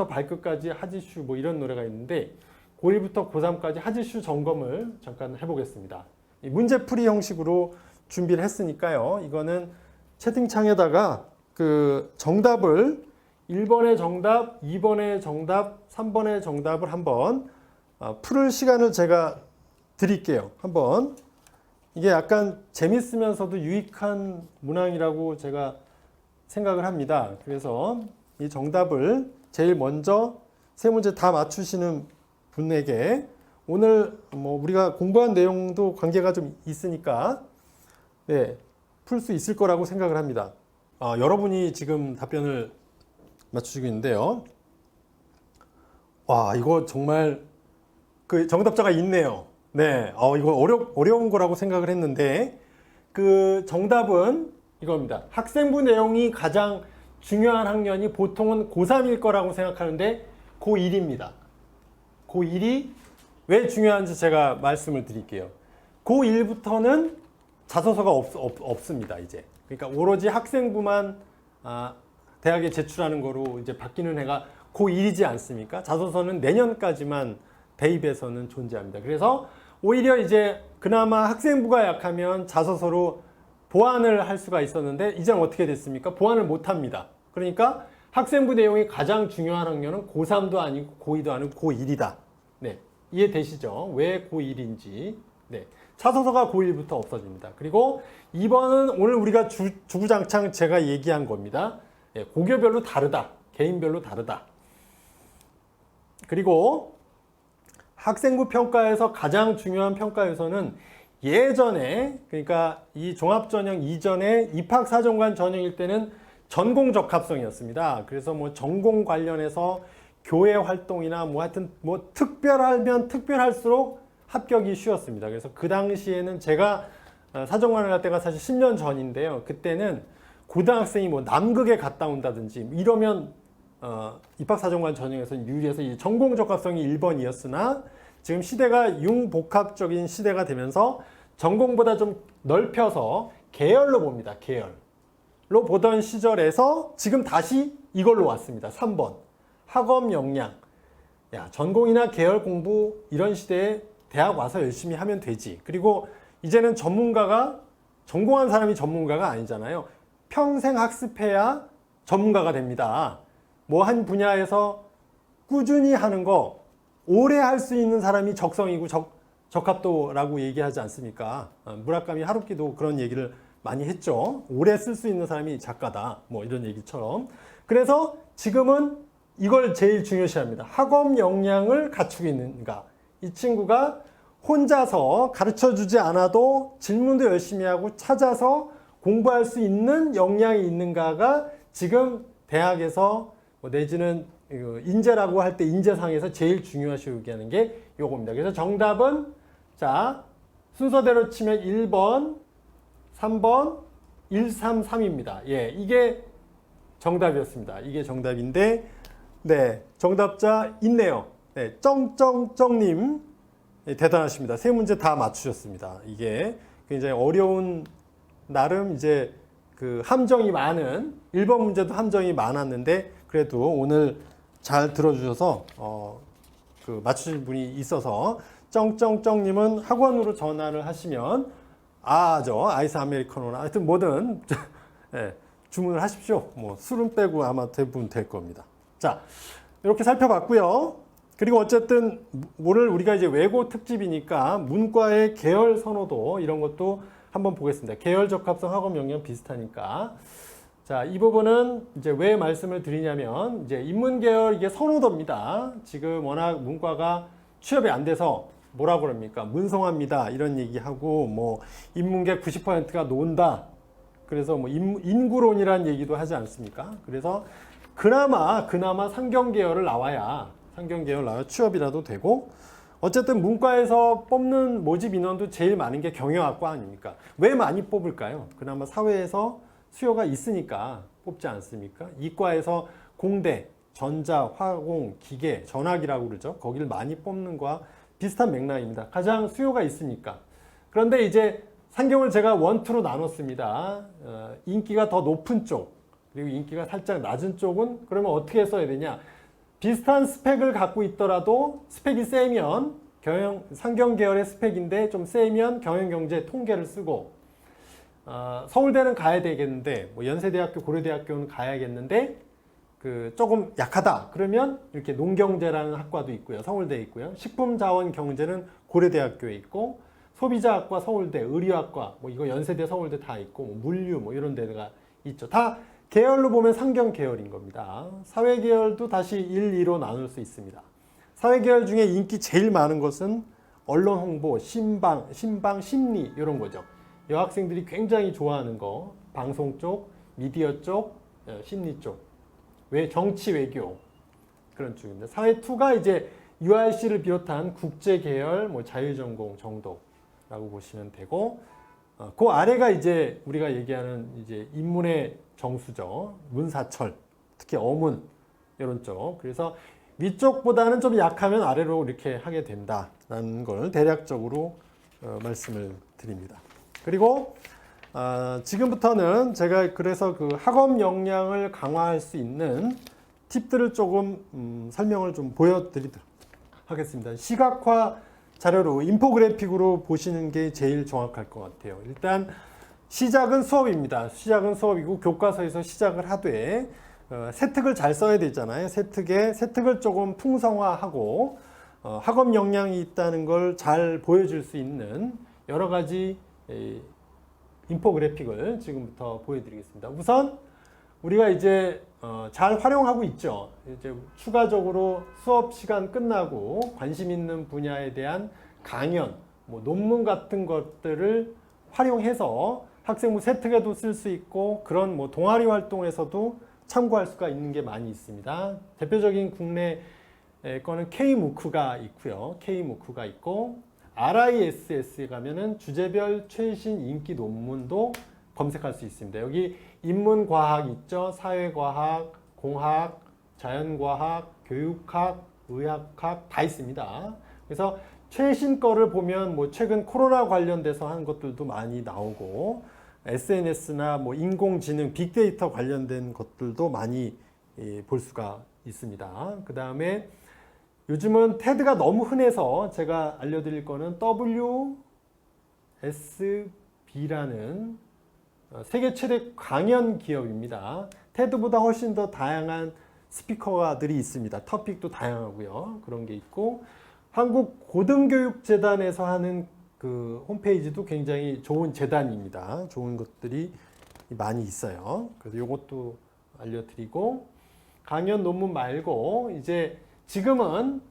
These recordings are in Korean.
고1부터 발끝까지 하지슈 뭐 이런 노래가 있는데 고1부터 고3까지 하지슈 점검을 잠깐 해보겠습니다. 문제풀이 형식으로 준비를 했으니까요. 이거는 채팅창에다가 그 정답을 1번의 정답, 2번의 정답, 3번의 정답을 한번 풀을 시간을 제가 드릴게요. 한번 이게 약간 재밌으면서도 유익한 문항이라고 제가 생각을 합니다. 그래서 이 정답을 제일 먼저 세 문제 다 맞추시는 분에게 오늘 뭐 우리가 공부한 내용도 관계가 좀 있으니까 네, 풀 수 있을 거라고 생각을 합니다. 여러분이 지금 답변을 맞추시고 있는데요. 와, 이거 정말 그 정답자가 있네요. 네, 이거 어려운 거라고 생각을 했는데 그 정답은 이겁니다. 학생부 내용이 가장 중요한 학년이 보통은 고3일 거라고 생각하는데 고1입니다. 고1이 왜 중요한지 제가 말씀을 드릴게요. 고1부터는 자소서가 없습니다, 이제. 그러니까 오로지 학생부만 대학에 제출하는 거로 이제 바뀌는 해가 고1이지 않습니까? 자소서는 내년까지만 대입에서는 존재합니다. 그래서 오히려 이제 그나마 학생부가 약하면 자소서로 보완을 할 수가 있었는데 이제는 어떻게 됐습니까? 보완을 못 합니다. 그러니까 학생부 내용이 가장 중요한 학년은 고3도 아니고 고2도 아니고 고1이다. 네, 이해되시죠? 왜 고1인지. 네, 자소서가 고1부터 없어집니다. 그리고 2번은 오늘 우리가 주구장창 제가 얘기한 겁니다. 네, 고교별로 다르다. 개인별로 다르다. 그리고 학생부 평가에서 가장 중요한 평가 요소는 예전에 그러니까 이 종합전형 이전에 입학사정관 전형일 때는 전공 적합성이었습니다. 그래서 뭐 전공 관련해서 교회 활동이나 뭐 하여튼 뭐 특별하면 특별할수록 합격이 쉬웠습니다. 그래서 그 당시에는 제가 사정관을 할 때가 사실 10년 전인데요. 그때는 고등학생이 뭐 남극에 갔다 온다든지 이러면 입학사정관 전형에서는 유리해서 이 전공 적합성이 1번이었으나 지금 시대가 융복합적인 시대가 되면서 전공보다 좀 넓혀서 계열로 봅니다. 계열로 보던 시절에서 지금 다시 이걸로 왔습니다. 3번. 학업 역량. 야, 전공이나 계열 공부 이런 시대에 대학 와서 열심히 하면 되지. 그리고 이제는 전공한 사람이 전문가가 아니잖아요. 평생 학습해야 전문가가 됩니다. 뭐 한 분야에서 꾸준히 하는 거 오래 할 수 있는 사람이 적성이고 적합도라고 얘기하지 않습니까? 무라카미 하루키도 그런 얘기를 많이 했죠. 오래 쓸 수 있는 사람이 작가다. 뭐 이런 얘기처럼. 그래서 지금은 이걸 제일 중요시합니다. 학업 역량을 갖추고 있는가. 이 친구가 혼자서 가르쳐주지 않아도 질문도 열심히 하고 찾아서 공부할 수 있는 역량이 있는가가 지금 대학에서 내지는 인재라고 할 때 인재상에서 제일 중요시 여기하는 게 요겁니다. 그래서 정답은 자 순서대로 치면 1번, 3번, 1, 3, 3입니다. 예, 이게 정답이었습니다. 이게 정답인데 네, 정답자 있네요. 네, 쩡쩡쩡님 대단하십니다. 세 문제 다 맞추셨습니다. 이게 굉장히 어려운 나름 이제 그 함정이 많은 1번 문제도 함정이 많았는데 그래도 오늘 잘 들어주셔서 그 맞추신 분이 있어서 쩡쩡쩡님은 학원으로 전화를 하시면 저 아이스 아메리카노나 하여튼 뭐든 네, 주문을 하십시오. 뭐 술은 빼고 아마 대부분 될 겁니다. 자, 이렇게 살펴봤고요. 그리고 어쨌든 오늘 우리가 이제 외고 특집이니까 문과의 계열 선호도 이런 것도 한번 보겠습니다. 계열 적합성 학업 역량 비슷하니까. 자, 이 부분은 이제 왜 말씀을 드리냐면 이제 인문계열 이게 선호도입니다. 지금 워낙 문과가 취업이 안 돼서 뭐라고 그럽니까? 문성합니다. 이런 얘기하고 뭐 인문계 90%가 논다. 그래서 뭐 인구론이라는 얘기도 하지 않습니까? 그래서 그나마 상경계열을 나와야 취업이라도 되고 어쨌든 문과에서 뽑는 모집 인원도 제일 많은 게 경영학과 아닙니까? 왜 많이 뽑을까요? 그나마 사회에서 수요가 있으니까 뽑지 않습니까? 이과에서 공대, 전자, 화공, 기계, 전학이라고 그러죠. 거기를 많이 뽑는 거와 비슷한 맥락입니다. 가장 수요가 있으니까. 그런데 이제 상경을 제가 원투로 나눴습니다. 인기가 더 높은 쪽, 그리고 인기가 살짝 낮은 쪽은 그러면 어떻게 써야 되냐? 비슷한 스펙을 갖고 있더라도 스펙이 세면 상경 계열의 스펙인데 좀 세면 경영경제 통계를 쓰고 서울대는 가야 되겠는데 뭐 연세대학교 고려대학교는 가야겠는데 그 조금 약하다 그러면 이렇게 농경제라는 학과도 있고요. 서울대에 있고요. 식품자원경제는 고려대학교에 있고 소비자학과 서울대, 의료학과 뭐 이거 연세대 서울대 다 있고 뭐 물류 뭐 이런 데가 있죠. 다 계열로 보면 상경 계열인 겁니다. 사회 계열도 다시 1, 2로 나눌 수 있습니다. 사회 계열 중에 인기 제일 많은 것은 언론 홍보, 신방, 심리 이런 거죠. 여학생들이 굉장히 좋아하는 거 방송 쪽, 미디어 쪽, 심리 쪽, 정치 외교 그런 쪽입니다. 사회 2가 이제 URC를 비롯한 국제 계열, 뭐 자유전공 정도라고 보시면 되고, 그 아래가 이제 우리가 얘기하는 이제 인문의 정수죠. 문사철, 특히 어문 이런 쪽. 그래서 위쪽보다는 좀 약하면 아래로 이렇게 하게 된다라는 걸 대략적으로 말씀을 드립니다. 그리고 지금부터는 제가 그래서 그 학업 역량을 강화할 수 있는 팁들을 조금 설명을 좀 보여드리도록 하겠습니다. 시각화 자료로 인포그래픽으로 보시는 게 제일 정확할 것 같아요. 일단 시작은 수업입니다. 시작은 수업이고 교과서에서 시작을 하되 세특을 잘 써야 되잖아요. 세특을 조금 풍성화하고 학업 역량이 있다는 걸 잘 보여줄 수 있는 여러 가지 인포그래픽을 지금부터 보여드리겠습니다. 우선 우리가 이제 잘 활용하고 있죠. 이제 추가적으로 수업 시간 끝나고 관심 있는 분야에 대한 강연, 뭐 논문 같은 것들을 활용해서 학생부 세특에도 쓸 수 있고 그런 뭐 동아리 활동에서도 참고할 수가 있는 게 많이 있습니다. 대표적인 국내 거는 K무크가 있고요. K무크가 있고 RISS에 가면은 주제별 최신 인기 논문도 검색할 수 있습니다. 여기 인문과학 있죠. 사회과학, 공학, 자연과학, 교육학, 의학학 다 있습니다. 그래서 최신 거를 보면 뭐 최근 코로나 관련돼서 한 것들도 많이 나오고 SNS나 뭐 인공지능, 빅데이터 관련된 것들도 많이 볼 수가 있습니다. 그 다음에 요즘은 테드가 너무 흔해서 제가 알려드릴 거는 WSB라는 세계 최대 강연 기업입니다. 테드보다 훨씬 더 다양한 스피커들이 있습니다. 토픽도 다양하고요. 그런 게 있고 한국고등교육재단에서 하는 그 홈페이지도 굉장히 좋은 재단입니다. 좋은 것들이 많이 있어요. 그래서 이것도 알려드리고 강연 논문 말고 이제 지금은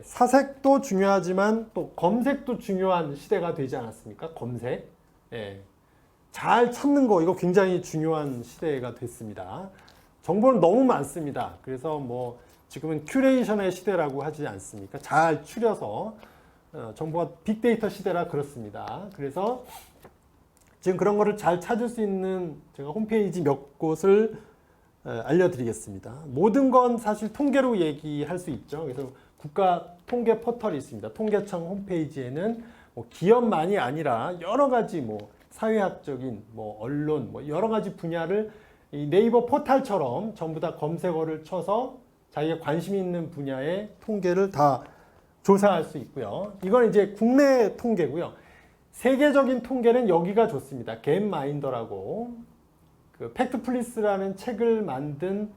사색도 중요하지만 또 검색도 중요한 시대가 되지 않았습니까? 검색. 잘 찾는 거 이거 굉장히 중요한 시대가 됐습니다. 정보는 너무 많습니다. 그래서 뭐 지금은 큐레이션의 시대라고 하지 않습니까? 잘 추려서 정보가 빅데이터 시대라 그렇습니다. 그래서 지금 그런 거를 잘 찾을 수 있는 제가 홈페이지 몇 곳을 알려드리겠습니다. 모든 건 사실 통계로 얘기할 수 있죠. 그래서 국가 통계 포털이 있습니다. 통계청 홈페이지에는 뭐 기업만이 아니라 여러 가지 뭐 사회학적인 뭐 언론 뭐 여러 가지 분야를 이 네이버 포털처럼 전부 다 검색어를 쳐서 자기가 관심 있는 분야의 통계를 다 조사할 수 있고요. 이건 이제 국내 통계고요. 세계적인 통계는 여기가 좋습니다. 겟마인더라고 그 팩트플리스라는 책을 만든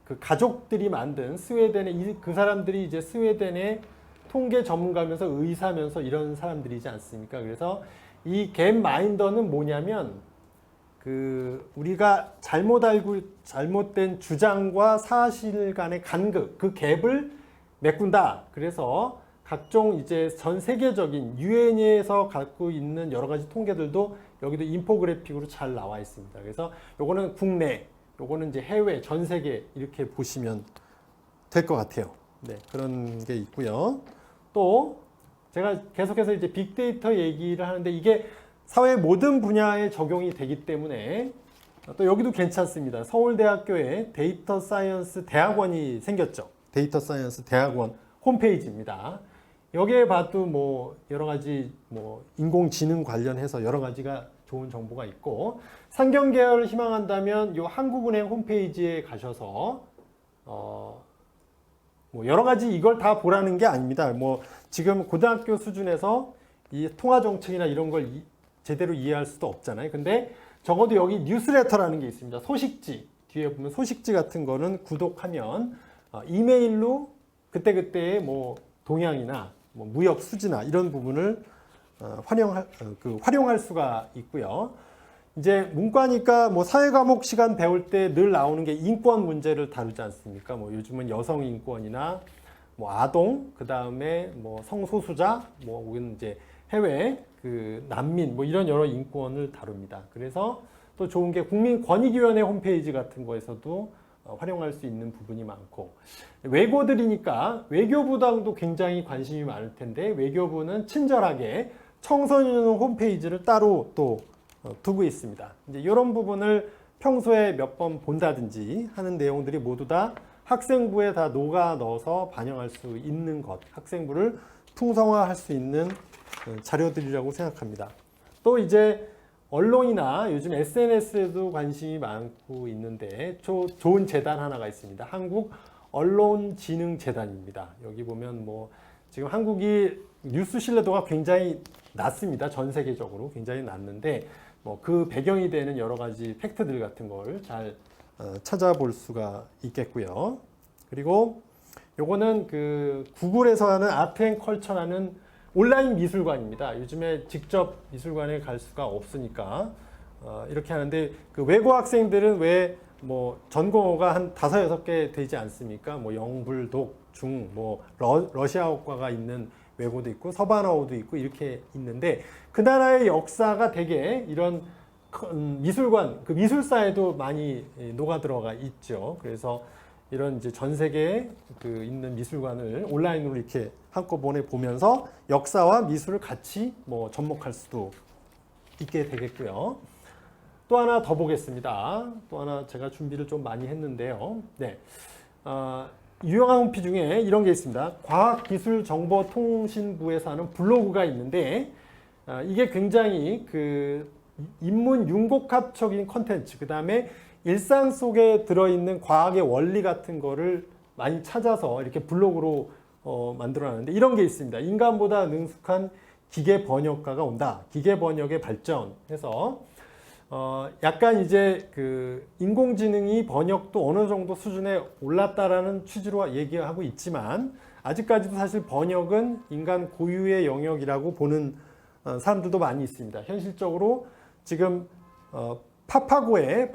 그 가족들이 만든 스웨덴의 그 사람들이 이제 스웨덴의 통계 전문가면서 의사면서 이런 사람들이지 않습니까? 그래서 이 겟마인더는 뭐냐면 그 우리가 잘못된 주장과 사실 간의 간극 그 갭을 메꾼다. 그래서 각종 이제 전 세계적인 유엔에서 갖고 있는 여러 가지 통계들도 여기도 인포그래픽으로 잘 나와 있습니다. 그래서 요거는 국내, 요거는 이제 해외, 전 세계 이렇게 보시면 될 것 같아요. 네, 그런 게 있고요. 또 제가 계속해서 이제 빅데이터 얘기를 하는데 이게 사회 모든 분야에 적용이 되기 때문에 또 여기도 괜찮습니다. 서울대학교에 데이터 사이언스 대학원이 생겼죠. 데이터 사이언스 대학원 홈페이지입니다. 여기에 봐도 뭐 여러 가지 뭐 인공지능 관련해서 여러 가지가 좋은 정보가 있고 상경 계열을 희망한다면 이 한국은행 홈페이지에 가셔서 뭐 여러 가지 이걸 다 보라는 게 아닙니다. 뭐 지금 고등학교 수준에서 이 통화 정책이나 이런 걸 제대로 이해할 수도 없잖아요. 근데 적어도 여기 뉴스레터라는 게 있습니다. 소식지 뒤에 보면 소식지 같은 거는 구독하면 이메일로 그때그때의 뭐 동향이나 뭐 무역 수지나 이런 부분을 활용할 수가 있고요. 이제 문과니까 뭐 사회 과목 시간 배울 때 늘 나오는 게 인권 문제를 다루지 않습니까? 뭐 요즘은 여성 인권이나 뭐 아동, 그 다음에 뭐 성소수자, 뭐 혹은 이제 해외 그 난민 뭐 이런 여러 인권을 다룹니다. 그래서 또 좋은 게 국민권익위원회 홈페이지 같은 거에서도 활용할 수 있는 부분이 많고, 외고들이니까 외교부당도 굉장히 관심이 많을 텐데 외교부는 친절하게 청소년 홈페이지를 따로 또 두고 있습니다. 이제 이런 부분을 평소에 몇 번 본다든지 하는 내용들이 모두 다 학생부에 다 녹아 넣어서 반영할 수 있는 것, 학생부를 풍성화할 수 있는 자료들이라고 생각합니다. 또 이제 언론이나 요즘 SNS에도 관심이 많고 있는데 좋은 재단 하나가 있습니다. 한국 언론진흥재단입니다. 여기 보면 뭐 지금 한국이 뉴스 신뢰도가 굉장히 낮습니다. 전 세계적으로 굉장히 낮는데 뭐 그 배경이 되는 여러 가지 팩트들 같은 걸 잘 찾아볼 수가 있겠고요. 그리고 요거는 그 구글에서 하는 아트앤컬처라는 온라인 미술관입니다. 요즘에 직접 미술관에 갈 수가 없으니까 이렇게 하는데, 그 외고 학생들은 왜 뭐 전공어가 한 5, 6개 되지 않습니까? 뭐 영불독, 중, 뭐 러시아어과가 있는 외고도 있고 서반어도 있고 이렇게 있는데, 그 나라의 역사가 되게 이런 미술관, 그 미술사에도 많이 녹아 들어가 있죠. 그래서 이런 이제 전 세계에 그 있는 미술관을 온라인으로 이렇게 한꺼번에 보면서 역사와 미술을 같이 뭐 접목할 수도 있게 되겠고요. 또 하나 더 보겠습니다. 또 하나 제가 준비를 좀 많이 했는데요. 네. 유용한 홈피 중에 이런 게 있습니다. 과학기술정보통신부에서 하는 블로그가 있는데, 이게 굉장히 그 인문 융복합적인 컨텐츠, 그 다음에 일상 속에 들어있는 과학의 원리 같은 거를 많이 찾아서 이렇게 블로그로 만들어놨는데, 이런 게 있습니다. 인간보다 능숙한 기계 번역가가 온다. 기계 번역의 발전해서 약간 이제 그 인공지능이 번역도 어느 정도 수준에 올랐다라는 취지로 얘기하고 있지만, 아직까지도 사실 번역은 인간 고유의 영역이라고 보는 사람들도 많이 있습니다. 현실적으로 지금 파파고에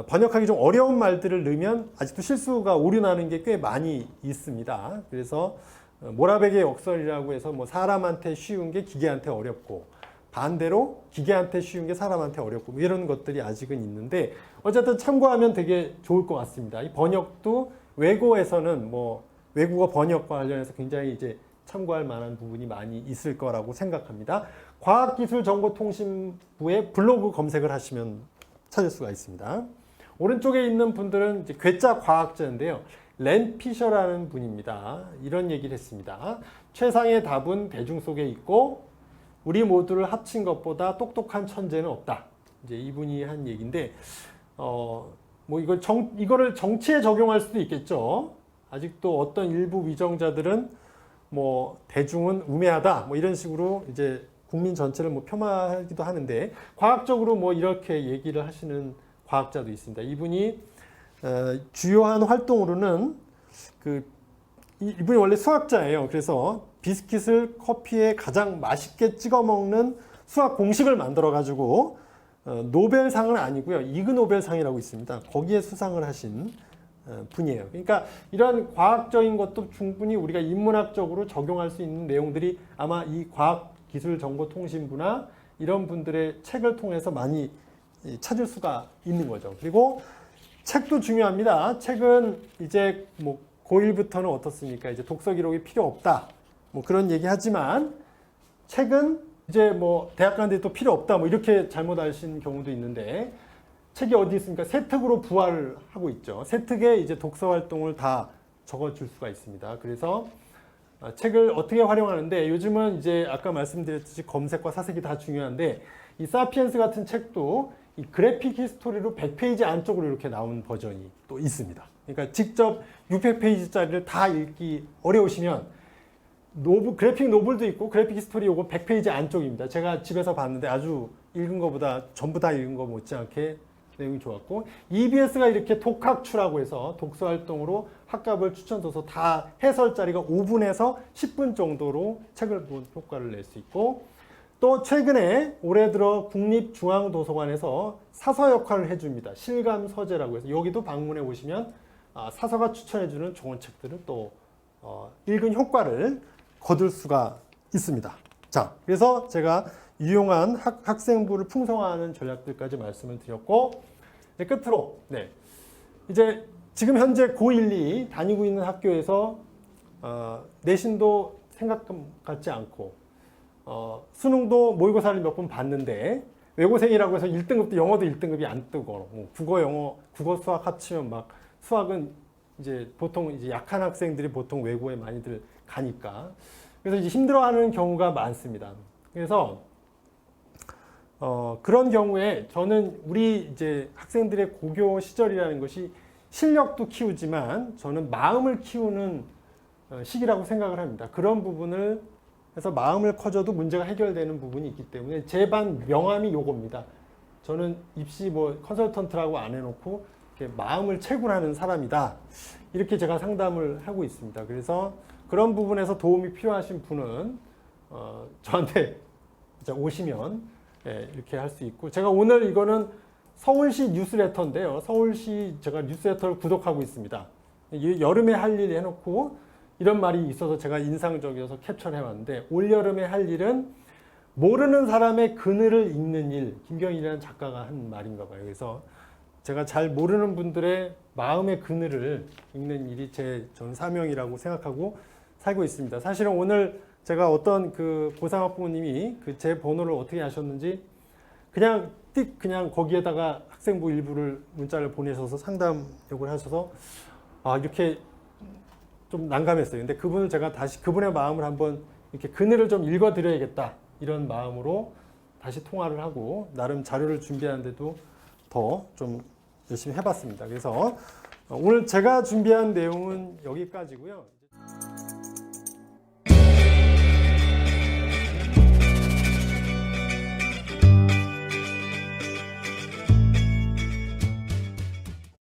번역하기 좀 어려운 말들을 넣으면 아직도 실수가 오류나는 게 꽤 많이 있습니다. 그래서 모라베게 역설이라고 해서 뭐 사람한테 쉬운 게 기계한테 어렵고, 반대로 기계한테 쉬운 게 사람한테 어렵고, 뭐 이런 것들이 아직은 있는데, 어쨌든 참고하면 되게 좋을 것 같습니다. 이 번역도 외고에서는 뭐 외국어 번역과 관련해서 굉장히 이제 참고할 만한 부분이 많이 있을 거라고 생각합니다. 과학기술정보통신부의 블로그 검색을 하시면 찾을 수가 있습니다. 오른쪽에 있는 분들은 이제 괴짜 과학자인데요. 랜 피셔라는 분입니다. 이런 얘기를 했습니다. 최상의 답은 대중 속에 있고 우리 모두를 합친 것보다 똑똑한 천재는 없다. 이제 이분이 한 얘기인데, 뭐 이거를 정치에 적용할 수도 있겠죠. 아직도 어떤 일부 위정자들은 뭐 대중은 우매하다, 뭐 이런 식으로 이제 국민 전체를 뭐 폄하하기도 하는데, 과학적으로 뭐 이렇게 얘기를 하시는 과학자도 있습니다. 이분이 주요한 활동으로는 이분이 원래 수학자예요. 그래서 비스킷을 커피에 가장 맛있게 찍어 먹는 수학 공식을 만들어 가지고 노벨상은 아니고요, 이그 노벨상이라고 있습니다. 거기에 수상을 하신 분이에요. 그러니까 이런 과학적인 것도 충분히 우리가 인문학적으로 적용할 수 있는 내용들이 아마 이 과학기술정보통신부나 이런 분들의 책을 통해서 많이 찾을 수가 있는 거죠. 그리고 책도 중요합니다. 책은 이제 뭐 고1부터는 어떻습니까? 이제 독서 기록이 필요 없다, 뭐 그런 얘기 하지만, 책은 이제 뭐 대학 가는데 또 필요 없다, 뭐 이렇게 잘못 아신 경우도 있는데, 책이 어디 있습니까? 세특으로 부활을 하고 있죠. 세특에 이제 독서 활동을 다 적어줄 수가 있습니다. 그래서 책을 어떻게 활용하는데, 요즘은 이제 아까 말씀드렸듯이 검색과 사색이 다 중요한데, 이 사피엔스 같은 책도 이 그래픽 히스토리로 100페이지 안쪽으로 이렇게 나온 버전이 또 있습니다. 그러니까 직접 600페이지짜리를 다 읽기 어려우시면 그래픽 노블도 있고 그래픽 히스토리 요거 100페이지 안쪽입니다. 제가 집에서 봤는데 아주 읽은 것보다 전부 다 읽은 거 못지않게 내용이 좋았고, EBS가 이렇게 독학추라고 해서 독서 활동으로 학갑을 추천서서 다 해설자리가 5분에서 10분 정도로 책을 본 효과를 낼 수 있고, 또 최근에 올해 들어 국립중앙도서관에서 사서 역할을 해줍니다. 실감 서재라고 해서 여기도 방문해 보시면 사서가 추천해주는 좋은 책들을 또 읽은 효과를 거둘 수가 있습니다. 자, 그래서 제가 유용한 학생부를 풍성화하는 전략들까지 말씀을 드렸고, 네, 끝으로 이제 지금 현재 고1, 2 다니고 있는 학교에서 내신도 생각 같지 않고 수능도 모의고사를 몇 번 봤는데 외고생이라고 해서 1등급도 영어도 1등급이 안 뜨고 국어, 영어, 국어, 수학 합치면 막 수학은 이제 보통 이제 약한 학생들이 보통 외고에 많이들 가니까 그래서 이제 힘들어하는 경우가 많습니다. 그래서 그런 경우에 저는 우리 이제 학생들의 고교 시절이라는 것이 실력도 키우지만 저는 마음을 키우는 시기라고 생각을 합니다. 그런 부분을 해서 마음을 커져도 문제가 해결되는 부분이 있기 때문에 제 반 명함이 요겁니다. 저는 입시 컨설턴트라고 안 해놓고 이렇게 마음을 채굴하는 사람이다. 이렇게 제가 상담을 하고 있습니다. 그래서 그런 부분에서 도움이 필요하신 분은 저한테 오시면 이렇게 할 수 있고, 제가 오늘 이거는 서울시 뉴스레터인데요. 서울시 제가 뉴스레터를 구독하고 있습니다. 여름에 할 일 해놓고 이런 말이 있어서 제가 인상적이어서 캡처를 해왔는데, 올여름에 할 일은 모르는 사람의 그늘을 읽는 일, 김경일이라는 작가가 한 말인가 봐요. 그래서 제가 잘 모르는 분들의 마음의 그늘을 읽는 일이 전 사명이라고 생각하고 살고 있습니다. 사실은 오늘 제가 어떤 그 고3학부모님이 제 번호를 어떻게 하셨는지 그냥 거기에다가 학생부 일부를 문자를 보내셔서 상담 요구를 하셔서 이렇게 좀 난감했어요. 근데 그분을 제가 다시 그분의 마음을 한번 이렇게 그늘을 좀 읽어드려야겠다 이런 마음으로 다시 통화를 하고 나름 자료를 준비하는데도 더 좀 열심히 해봤습니다. 그래서 오늘 제가 준비한 내용은 여기까지고요.